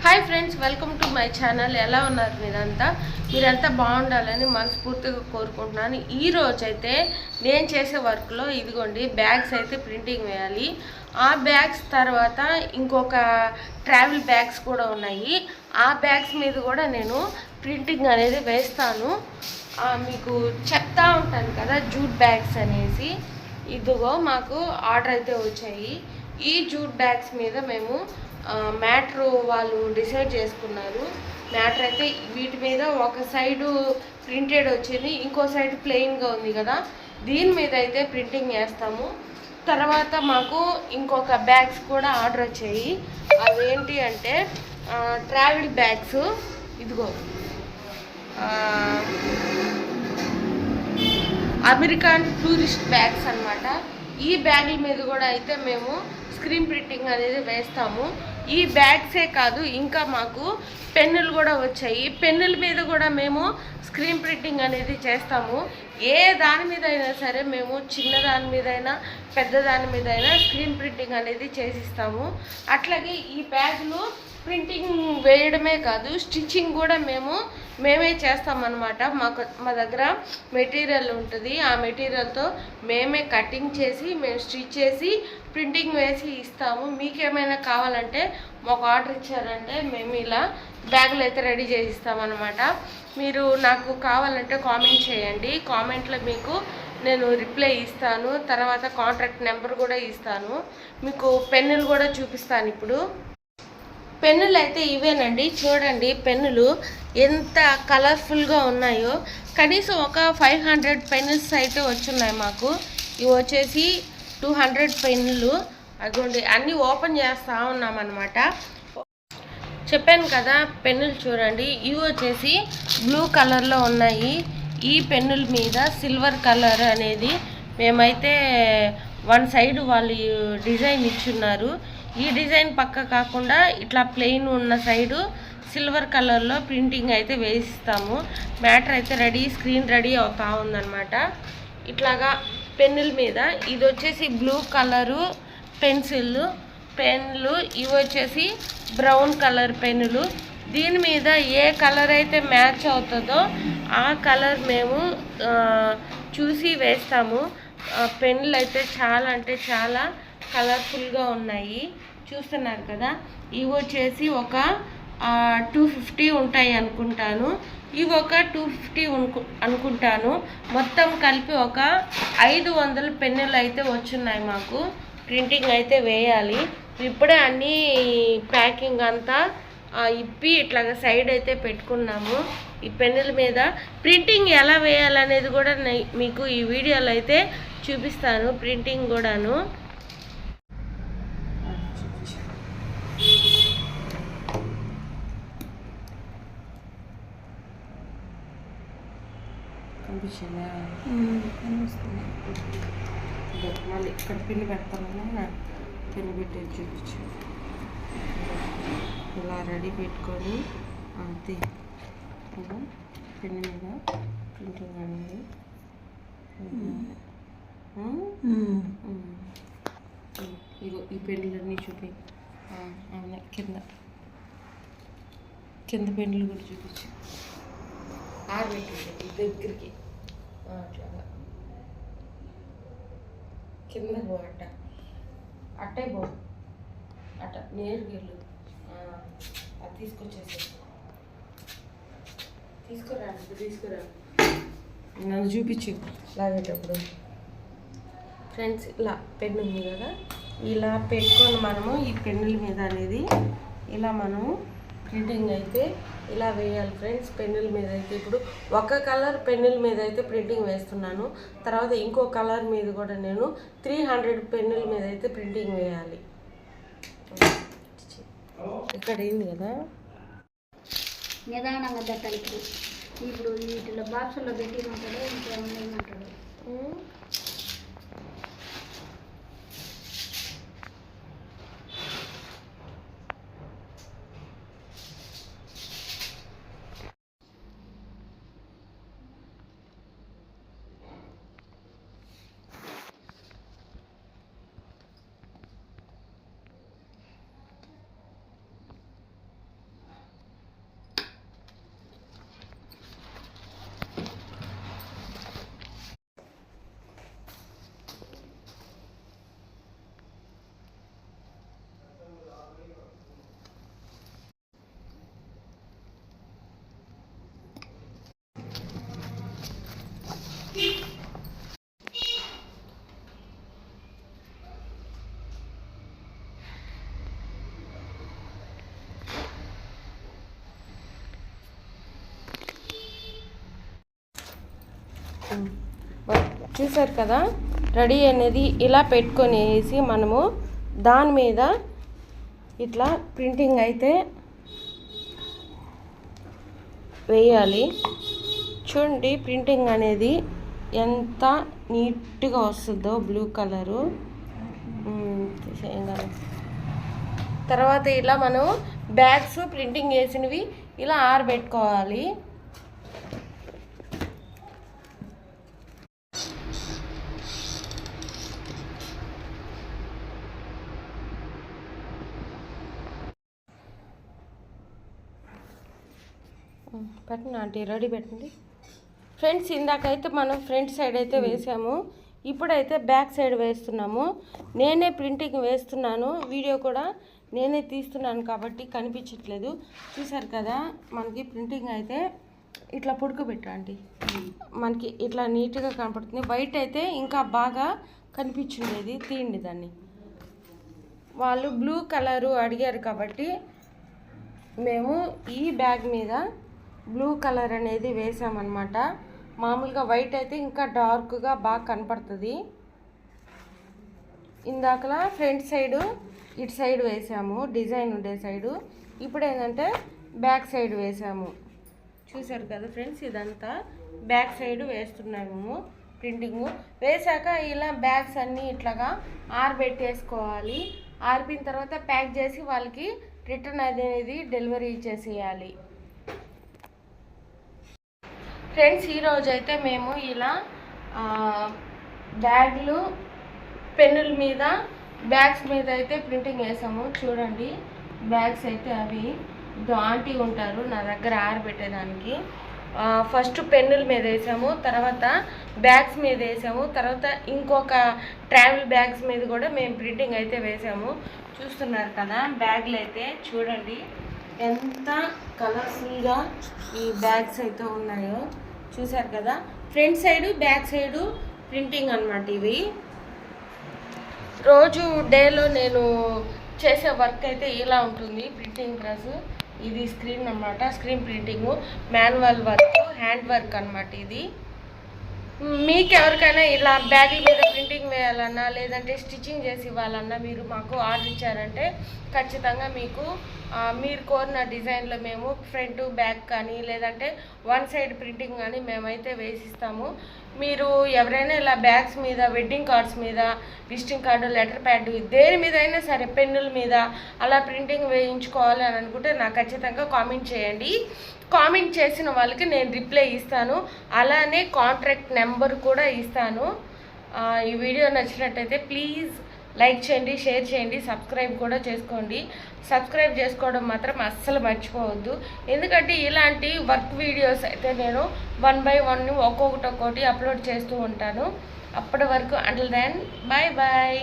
Hi friends, welcome to my channel. ఎలా ఉన్నారు మీరంతా బాగుండాలని మనస్ఫూర్తిగా కోరుకుంటున్నాను. ఈరోజు అయితే నేను చేసే వర్క్లో ఇదిగోండి బ్యాగ్స్ అయితే ప్రింటింగ్ వేయాలి. ఆ బ్యాగ్స్ తర్వాత ఇంకొక ట్రావెల్ బ్యాగ్స్ కూడా ఉన్నాయి. ఆ బ్యాగ్స్ మీద కూడా నేను ప్రింటింగ్ అనేది వేస్తాను. మీకు చెప్తా ఉంటాను కదా, జూట్ బ్యాగ్స్ అనేసి. ఇదిగో మాకు ఆర్డర్ అయితే వచ్చాయి. ఈ జూట్ బ్యాగ్స్ మీద మేము మ్యాటర్ వాళ్ళు డిసైడ్ చేసుకున్నారు. మ్యాటర్ అయితే వీటి మీద ఒక సైడు ప్రింటెడ్ వచ్చింది, ఇంకో సైడ్ ప్లెయిన్గా ఉంది కదా, దీని మీద అయితే ప్రింటింగ్ వేస్తాము. తర్వాత మాకు ఇంకొక బ్యాగ్స్ కూడా ఆర్డర్ వచ్చాయి. అవేంటి అంటే ట్రావెల్ బ్యాగ్స్. ఇదిగో అమెరికన్ టూరిస్ట్ బ్యాగ్స్ అన్నమాట. ఈ బ్యాగుల మీద కూడా అయితే మేము స్క్రీన్ ప్రింటింగ్ అనేది వేస్తాము. ఈ బ్యాగ్సే కాదు, ఇంకా మాకు పెన్నులు కూడా వచ్చాయి. పెన్నుల మీద కూడా మేము స్క్రీన్ ప్రింటింగ్ అనేది చేస్తాము. ఏ దాని మీద అయినా సరే మేము చిన్న దాని మీద అయినా పెద్ద దాని మీద అయినా స్క్రీన్ ప్రింటింగ్ అనేది చేసిస్తాము. అట్లాగే ఈ బ్యాగులు ప్రింటింగ్ వేయడమే కాదు, స్టిచ్చింగ్ కూడా మేమే చేస్తామన్నమాట. మా దగ్గర మెటీరియల్ ఉంటుంది. ఆ మెటీరియల్తో మేమే కటింగ్ చేసి మేము స్టిచ్ చేసి ప్రింటింగ్ వేసి ఇస్తాము. మీకేమైనా కావాలంటే మాకు ఆర్డర్ ఇచ్చారంటే మేము ఇలా బ్యాగులు అయితే రెడీ చేసి ఇస్తామన్నమాట. మీరు నాకు కావాలంటే కామెంట్ చేయండి. కామెంట్లో మీకు నేను రిప్లై ఇస్తాను. తర్వాత కాంటాక్ట్ నెంబర్ కూడా ఇస్తాను. మీకు పెన్నులు కూడా చూపిస్తాను. ఇప్పుడు పెన్నులు అయితే ఇవేనండి. చూడండి పెన్నులు ఎంత కలర్ఫుల్గా ఉన్నాయో. కనీసం ఒక 500 పెన్నుల్స్ అయితే వచ్చున్నాయి మాకు. ఇవి వచ్చేసి 200 పెన్నులు. అదిగోండి అన్నీ ఓపెన్ చేస్తూ ఉన్నామన్నమాట. చెప్పాను కదా, పెన్నులు చూడండి. ఇవి వచ్చేసి బ్లూ కలర్లో ఉన్నాయి. ఈ పెన్నుల మీద సిల్వర్ కలర్ అనేది మేమైతే వన్ సైడ్ వాళ్ళు డిజైన్ ఇచ్చున్నారు. ఈ డిజైన్ పక్క కాకుండా ఇట్లా ప్లెయిన్ ఉన్న సైడు సిల్వర్ కలర్లో ప్రింటింగ్ అయితే వేసిస్తాము. మ్యాటర్ అయితే రెడీ, స్క్రీన్ రెడీ అవుతా ఉందన్నమాట. ఇట్లాగా పెన్నుల మీద ఇది వచ్చేసి బ్లూ కలరు పెన్నులు. ఇవి వచ్చేసి బ్రౌన్ కలర్ పెన్నులు. దీని మీద ఏ కలర్ అయితే మ్యాచ్ అవుతుందో ఆ కలర్ మేము చూసి వేస్తాము. పెన్నులు అయితే చాలా అంటే చాలా కలర్ఫుల్గా ఉన్నాయి. చూస్తున్నారు కదా. ఇవి వచ్చేసి ఒక 250 ఉంటాయి అనుకుంటాను. ఇవి ఒక 250 అనుకుంటాను. మొత్తం కలిపి ఒక 500 పెన్నులు అయితే వచ్చున్నాయి మాకు. ప్రింటింగ్ అయితే వేయాలి. ఇప్పుడే అన్నీ ప్యాకింగ్ అంతా ఇప్పి ఇట్లాగా సైడ్ అయితే పెట్టుకున్నాము. ఈ పెన్నుల మీద ప్రింటింగ్ ఎలా వేయాలనేది కూడా మీకు ఈ వీడియోలో అయితే చూపిస్తాను. ప్రింటింగ్ కూడాను కనిపిస్తుందా? మళ్ళీ ఇక్కడ పిల్లి పెడతాను. పిల్లి పెట్టి చూపించు. ఇలా రెడీ పెట్టుకొని అంతే పెన్ను మీద ప్రింటింగ్ అనేది ఇగో ఈ పెన్నులన్నీ చూపి. కింద పెన్నులు కూడా చూపించు. ఆరబెట్టి దగ్గరికి అట్లాగా కింద పో. అట్టే పో, అట్ట నేరుగా వెళ్ళు. అది తీసుకురా. నన్ను చూపించు లాగేటప్పుడు. ఫ్రెండ్స్, ఇలా పెన్ను ఉంది కదా, ఇలా పెట్టుకొని మనము ఈ పెన్నుల మీద అనేది ఇలా మనము ప్రింటింగ్ అయితే ఇలా వేయాలి ఫ్రెండ్స్. పెన్నుల మీద అయితే ఇప్పుడు ఒక కలర్ పెన్నుల మీద అయితే ప్రింటింగ్ వేస్తున్నాను. తర్వాత ఇంకో కలర్ మీద కూడా నేను 300 పెన్నుల మీద అయితే ప్రింటింగ్ వేయాలి. ఇక్కడ అయింది కదా, నిదానంగా పెట్టాలి. ఇప్పుడు వీటిలో బాక్సుల్లో పెట్టిమంటాడు, ఇంకేమంటాడు. చూసారు కదా, రెడీ అనేది ఇలా పెట్టుకొనేసి మనము దాని మీద ఇట్లా ప్రింటింగ్ అయితే వేయాలి. చూడండి ప్రింటింగ్ అనేది ఎంత నీట్గా వస్తుందో, బ్లూ కలరు. తర్వాత ఇలా మనం బ్యాగ్స్ ప్రింటింగ్ వేసినవి ఇలా ఆరబెట్టుకోవాలి. పెట్టండి ఆంటీ, రెడీ పెట్టండి. ఫ్రంట్స్ ఇందాకైతే మనం ఫ్రంట్ సైడ్ అయితే వేసాము, ఇప్పుడైతే బ్యాక్ సైడ్ వేస్తున్నాము. నేనే ప్రింటింగ్ వేస్తున్నాను, వీడియో కూడా నేనే తీస్తున్నాను కాబట్టి కనిపించట్లేదు. చూసారు కదా, మనకి ప్రింటింగ్ అయితే ఇట్లా పుడుకోబెట్టండి, మనకి ఇట్లా నీట్గా కనపడుతుంది. వైట్ అయితే ఇంకా బాగా కనిపించుండేది, తీయండి దాన్ని. వాళ్ళు బ్లూ కలరు అడిగారు కాబట్టి మేము ఈ బ్యాగ్ మీద బ్లూ కలర్ అనేది వేసామన్నమాట. మామూలుగా వైట్ అయితే ఇంకా డార్క్గా బాగా కనపడుతుంది. ఇందాకలా ఫ్రంట్ సైడు ఇటు సైడ్ వేసాము, డిజైన్ ఉండే సైడు. ఇప్పుడు ఏంటంటే బ్యాక్ సైడ్ వేసాము. చూసారు కదా ఫ్రెండ్స్, ఇదంతా బ్యాక్ సైడ్ వేస్తున్నాము ప్రింటింగు. వేసాక ఇలా బ్యాగ్స్ అన్నీ ఇట్లాగా ఆరబెట్టేసుకోవాలి. ఆరిపోయిన తర్వాత ప్యాక్ చేసి వాళ్ళకి రిటర్న్ అనేది డెలివరీ చేసేయాలి. ఫ్రెండ్స్ ఈరోజు అయితే మేము ఇలా బ్యాగ్లు పెన్నుల మీద బ్యాగ్స్ మీద అయితే ప్రింటింగ్ వేసాము. చూడండి బ్యాగ్స్ అయితే అవి ఆంటీ ఉంటారు నా దగ్గర ఆరబెట్టేదానికి. ఫస్ట్ పెన్నుల మీద వేసాము, తర్వాత బ్యాగ్స్ మీద వేసాము, తర్వాత ఇంకొక ట్రావెల్ బ్యాగ్స్ మీద కూడా మేము ప్రింటింగ్ అయితే వేసాము. చూస్తున్నారు కదా బ్యాగ్లు అయితే చూడండి ఎంత కలర్ఫుల్గా ఈ బ్యాగ్స్ అయితే ఉన్నాయో. చూసారు కదా, front side back side printing అన్నమాట. ఇవి రోజు డేలో నేను చేసే వర్క్ అయితే ఇలా ఉంటుంది. ప్రింటింగ్ ప్రెస్, ఇది స్క్రీన్ అన్నమాట, screen printing, manual work, hand work అన్నమాట ఇది. మీకు ఎవరికైనా ఇలా బ్యాగుల మీద ప్రింటింగ్ వేయాలన్నా లేదంటే స్టిచ్చింగ్ చేసి ఇవ్వాలన్నా మీరు మాకు ఆర్డర్ ఇచ్చారంటే ఖచ్చితంగా మీకు మీరు కోరిన డిజైన్లో మేము ఫ్రంట్ బ్యాక్ కానీ లేదంటే వన్ సైడ్ ప్రింటింగ్ కానీ మేమైతే వేసిస్తాము. మీరు ఎవరైనా ఇలా బ్యాగ్స్ మీద, వెడ్డింగ్ కార్డ్స్ మీద, విజిటింగ్ కార్డు, లెటర్ ప్యాడ్, దేని మీద అయినా సరే పెన్నుల మీద అలా ప్రింటింగ్ వేయించుకోవాలి అని అనుకుంటే నాకు ఖచ్చితంగా కామెంట్ చేయండి. కామెంట్ చేసిన వాళ్ళకి నేను రిప్లై ఇస్తాను, అలానే కాంటాక్ట్ నెంబర్ కూడా ఇస్తాను. ఈ వీడియో నచ్చినట్టయితే ప్లీజ్ లైక్ చేయండి, షేర్ చేయండి, సబ్స్క్రైబ్ కూడా చేసుకోండి. సబ్స్క్రైబ్ చేసుకోవడం మాత్రం అస్సలు మర్చిపోవద్దు, ఎందుకంటే ఇలాంటి వర్క్ వీడియోస్ అయితే నేను 1 by 1 ఒక్కొక్కటి అప్లోడ్ చేస్తూ ఉంటాను. అప్పటి వరకు అంటిల్ దెన్ బాయ్ బాయ్.